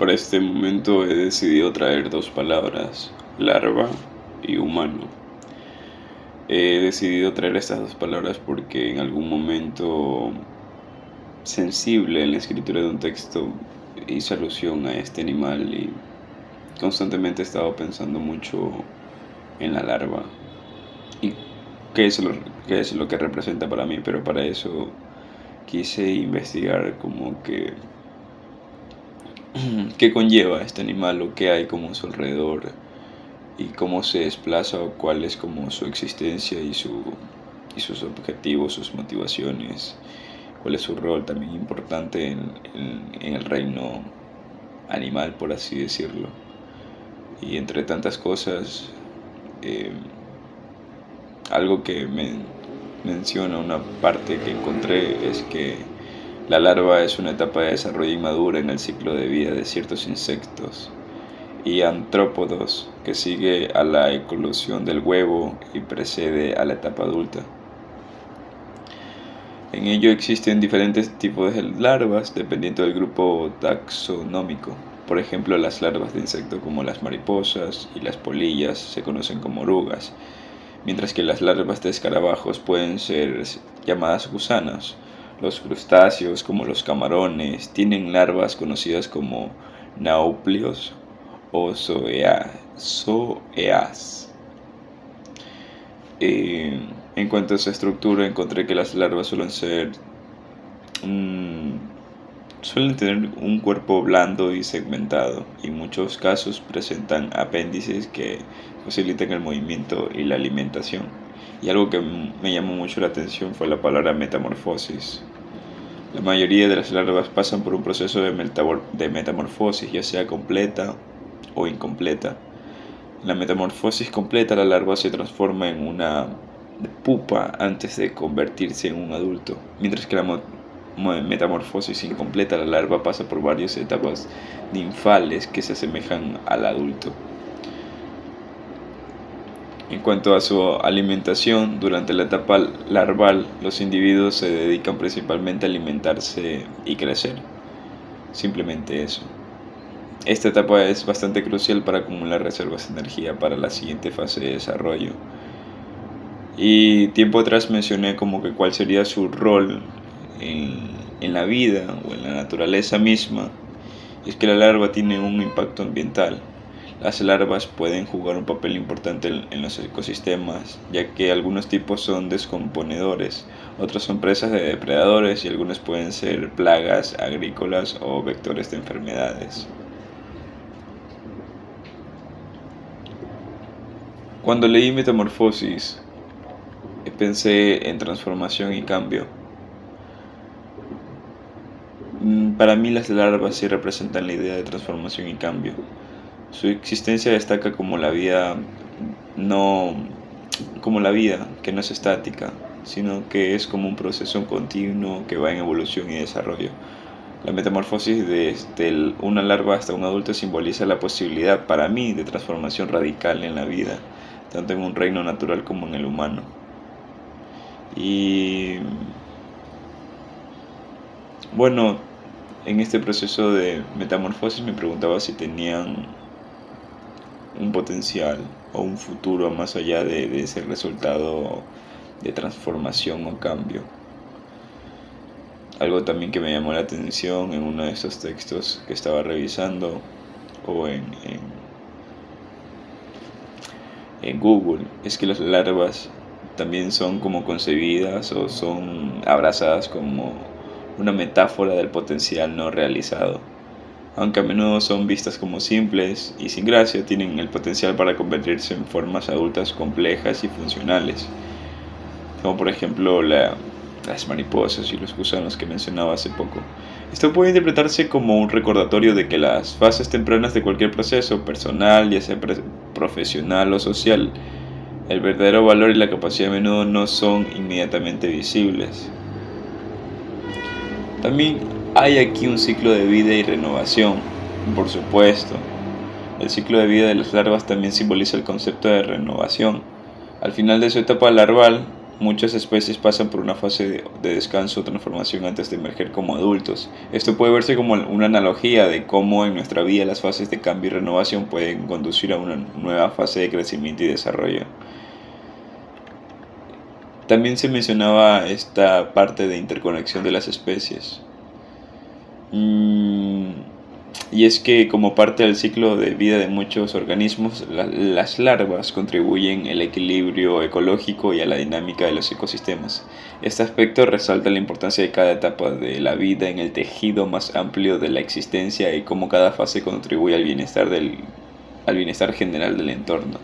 Para este momento he decidido traer dos palabras, larva y humano. He decidido traer estas dos palabras porque en algún momento sensible en la escritura de un texto hice alusión a este animal y constantemente he estado pensando mucho en la larva y qué es lo, qué es lo que representa para mí, pero para eso quise investigar como que qué conlleva este animal o qué hay como a su alrededor y cómo se desplaza o cuál es como su existencia y sus objetivos, sus motivaciones, cuál es su rol también importante en el reino animal, por así decirlo. Y entre tantas cosas, eh, algo que menciona una parte que encontré es que la larva es una etapa de desarrollo inmadura en el ciclo de vida de ciertos insectos y antrópodos que sigue a la eclosión del huevo y precede a la etapa adulta. En ello existen diferentes tipos de larvas dependiendo del grupo taxonómico. Por ejemplo, las larvas de insectos como las mariposas y las polillas se conocen como orugas, mientras que las larvas de escarabajos pueden ser llamadas gusanos. Los crustáceos, como los camarones, tienen larvas conocidas como nauplios o zoeas. Eh, en cuanto a su estructura, encontré que las larvas mm, suelen tener un cuerpo blando y segmentado, y en muchos casos presentan apéndices que facilitan el movimiento y la alimentación. Y algo que me llamó mucho la atención fue la palabra metamorfosis. La mayoría de las larvas pasan por un proceso de metamorfosis, ya sea completa o incompleta. En la metamorfosis completa, la larva se transforma en una pupa antes de convertirse en un adulto, mientras que la metamorfosis incompleta, la larva pasa por varias etapas ninfales que se asemejan al adulto. En cuanto a su alimentación, durante la etapa larval, los individuos se dedican principalmente a alimentarse y crecer. Simplemente eso. Esta etapa es bastante crucial para acumular reservas de energía para la siguiente fase de desarrollo. Y tiempo atrás mencioné como que cuál sería su rol en la vida o en la naturaleza misma. Y es que la larva tiene un impacto ambiental. Las larvas pueden jugar un papel importante en los ecosistemas, ya que algunos tipos son descomponedores, otros son presas de depredadores y algunos pueden ser plagas agrícolas o vectores de enfermedades. Cuando leí Metamorfosis, pensé en transformación y cambio. Para mí las larvas sí representan la idea de transformación y cambio. Su existencia destaca no, como la vida que no es estática, sino que es como un proceso continuo que va en evolución y desarrollo. La metamorfosis desde una larva hasta un adulto simboliza la posibilidad para mí de transformación radical en la vida, tanto en un reino natural como en el humano. Y bueno, en este proceso de metamorfosis me preguntaba si tenían un potencial o un futuro más allá de ese resultado de transformación o cambio. Algo también que me llamó la atención en uno de esos textos que estaba revisando o en Google es que las larvas también son como concebidas o son abrazadas como una metáfora del potencial no realizado. Aunque a menudo son vistas como simples y sin gracia, tienen el potencial para convertirse en formas adultas complejas y funcionales, como por ejemplo las mariposas y los gusanos que mencionaba hace poco. Esto puede interpretarse como un recordatorio de que las fases tempranas de cualquier proceso, personal, ya sea profesional o social, el verdadero valor y la capacidad a menudo no son inmediatamente visibles. También hay aquí un ciclo de vida y renovación, por supuesto. El ciclo de vida de las larvas también simboliza el concepto de renovación. Al final de su etapa larval, muchas especies pasan por una fase de descanso o transformación antes de emerger como adultos. Esto puede verse como una analogía de cómo en nuestra vida las fases de cambio y renovación pueden conducir a una nueva fase de crecimiento y desarrollo. También se mencionaba esta parte de interconexión de las especies. Mm, y es que como parte del ciclo de vida de muchos organismos, las larvas contribuyen al equilibrio ecológico y a la dinámica de los ecosistemas. Este aspecto resalta la importancia de cada etapa de la vida en el tejido más amplio de la existencia y cómo cada fase contribuye al bienestar general del entorno.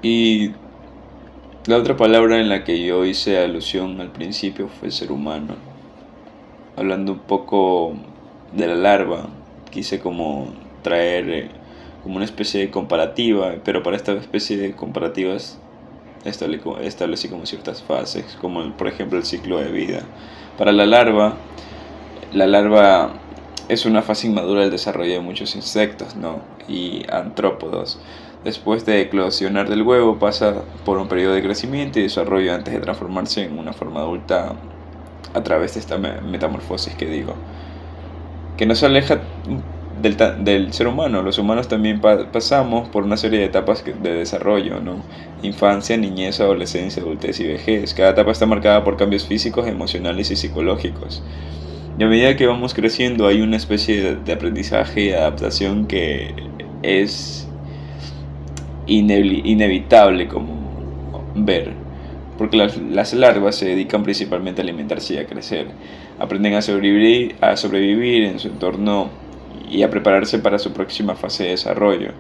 Y la otra palabra en la que yo hice alusión al principio fue ser humano. Hablando un poco de la larva, quise como traer como una especie de comparativa, pero para esta especie de comparativas establecí como ciertas fases, como por ejemplo el ciclo de vida. Para la larva es una fase inmadura del desarrollo de muchos insectos, ¿no? Y artrópodos. Después de eclosionar del huevo pasa por un periodo de crecimiento y desarrollo antes de transformarse en una forma adulta a través de esta metamorfosis que digo, que no se aleja del ser humano. Los humanos también pasamos por una serie de etapas de desarrollo, ¿no? Infancia, niñez, adolescencia, adultez y vejez. Cada etapa está marcada por cambios físicos, emocionales y psicológicos. Y a medida que vamos creciendo hay una especie de aprendizaje y adaptación que es inevitable como ver, porque las larvas se dedican principalmente a alimentarse y a crecer. Aprenden a sobrevivir en su entorno y a prepararse para su próxima fase de desarrollo.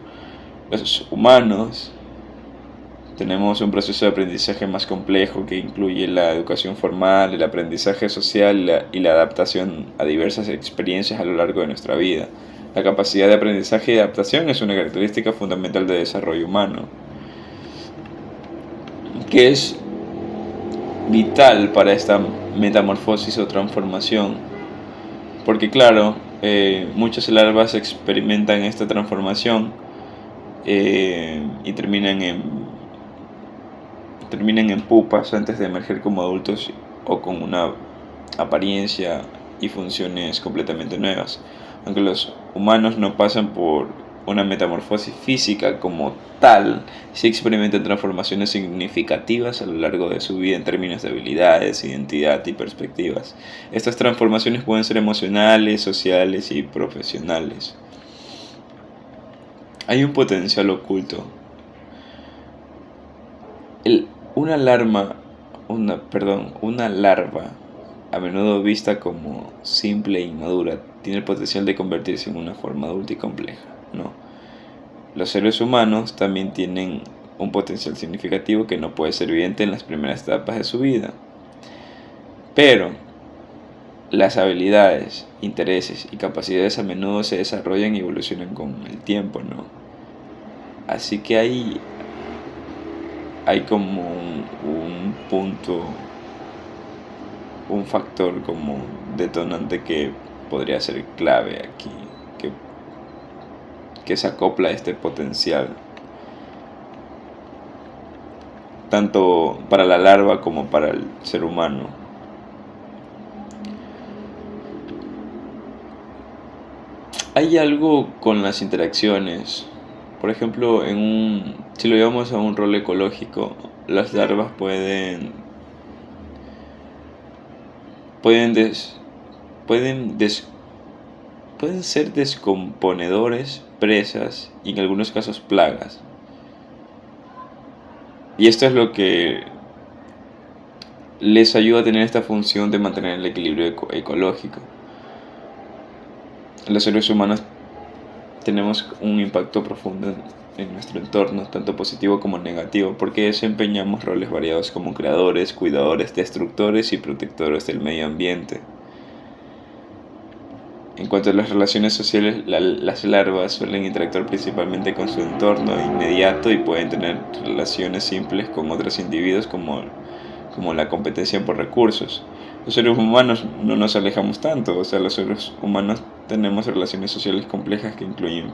Los humanos tenemos un proceso de aprendizaje más complejo que incluye la educación formal, el aprendizaje social y la adaptación a diversas experiencias a lo largo de nuestra vida. La capacidad de aprendizaje y adaptación es una característica fundamental del desarrollo humano, que es vital para esta metamorfosis o transformación, porque claro, muchas larvas experimentan esta transformación y terminan en pupas antes de emerger como adultos o con una apariencia y funciones completamente nuevas. Aunque los humanos no pasan por una metamorfosis física como tal, sí experimentan transformaciones significativas a lo largo de su vida en términos de habilidades, identidad y perspectivas. Estas transformaciones pueden ser emocionales, sociales y profesionales. Hay un potencial oculto. El, una larva, una larva, a menudo vista como simple e inmadura, tiene el potencial de convertirse en una forma adulta y compleja, ¿no? Los seres humanos también tienen un potencial significativo que no puede ser evidente en las primeras etapas de su vida. Pero las habilidades, intereses y capacidades a menudo se desarrollan y evolucionan con el tiempo, ¿no? Así que hay como un punto, un factor como detonante que podría ser clave aquí, que se acopla a este potencial, tanto para la larva como para el ser humano. Hay algo con las interacciones. Por ejemplo, si lo llevamos a un rol ecológico, las larvas pueden, des- pueden, des- pueden ser descomponedores, presas y en algunos casos plagas. Y esto es lo que les ayuda a tener esta función de mantener el equilibrio ecológico. Los seres humanos tenemos un impacto profundo en nuestro entorno, tanto positivo como negativo, porque desempeñamos roles variados como creadores, cuidadores, destructores y protectores del medio ambiente. En cuanto a las relaciones sociales, las larvas suelen interactuar principalmente con su entorno inmediato y pueden tener relaciones simples con otros individuos como la competencia por recursos. Los seres humanos no nos alejamos tanto, o sea, los seres humanos tenemos relaciones sociales complejas que incluyen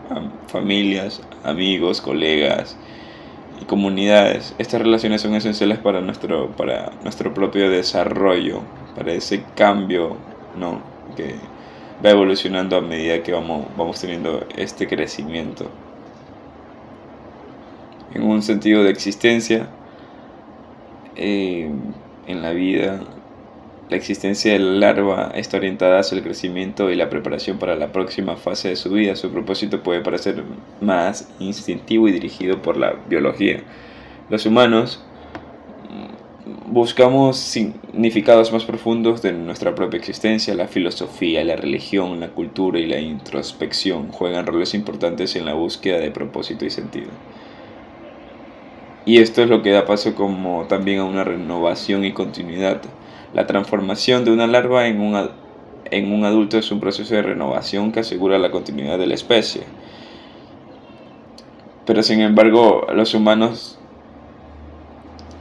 familias, amigos, colegas y comunidades. Estas relaciones son esenciales para nuestro propio desarrollo, para ese cambio, ¿no? Que va evolucionando a medida que vamos teniendo este crecimiento. En un sentido de existencia, eh, en la vida, la existencia de la larva está orientada hacia el crecimiento y la preparación para la próxima fase de su vida. Su propósito puede parecer más instintivo y dirigido por la biología. Los humanos buscamos significados más profundos de nuestra propia existencia. La filosofía, la religión, la cultura y la introspección juegan roles importantes en la búsqueda de propósito y sentido. Y esto es lo que da paso como también a una renovación y continuidad. La transformación de una larva en un adulto es un proceso de renovación que asegura la continuidad de la especie. Pero sin embargo, los humanos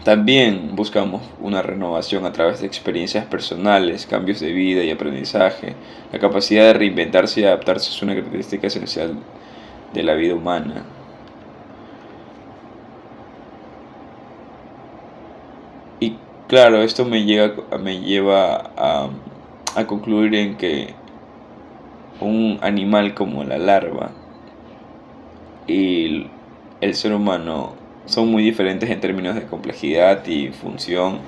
también buscamos una renovación a través de experiencias personales, cambios de vida y aprendizaje. La capacidad de reinventarse y adaptarse es una característica esencial de la vida humana. Y claro, esto me lleva a concluir en que un animal como la larva y el ser humano son muy diferentes en términos de complejidad y función,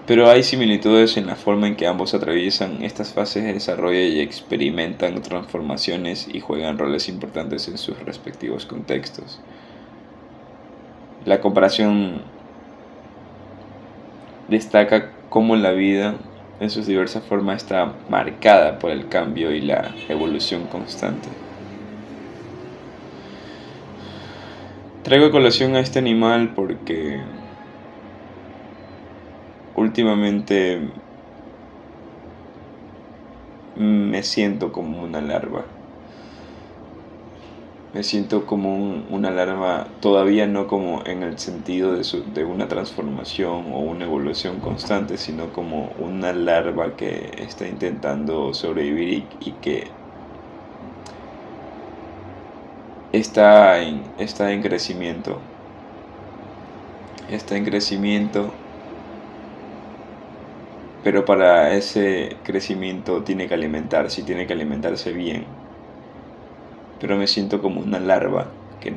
pero hay similitudes en la forma en que ambos atraviesan estas fases de desarrollo y experimentan transformaciones y juegan roles importantes en sus respectivos contextos. La comparación destaca cómo la vida en sus diversas formas está marcada por el cambio y la evolución constante. Traigo a colación a este animal porque últimamente me siento como una larva. Me siento como una larva, todavía no como en el sentido de una transformación o una evolución constante, sino como una larva que está intentando sobrevivir y que está en crecimiento. Está en crecimiento, pero para ese crecimiento tiene que alimentarse y tiene que alimentarse bien. Pero me siento como una larva que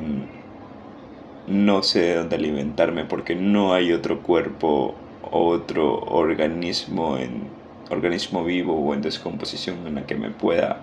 no sé de dónde alimentarme porque no hay otro cuerpo o otro organismo vivo o en descomposición en la que me pueda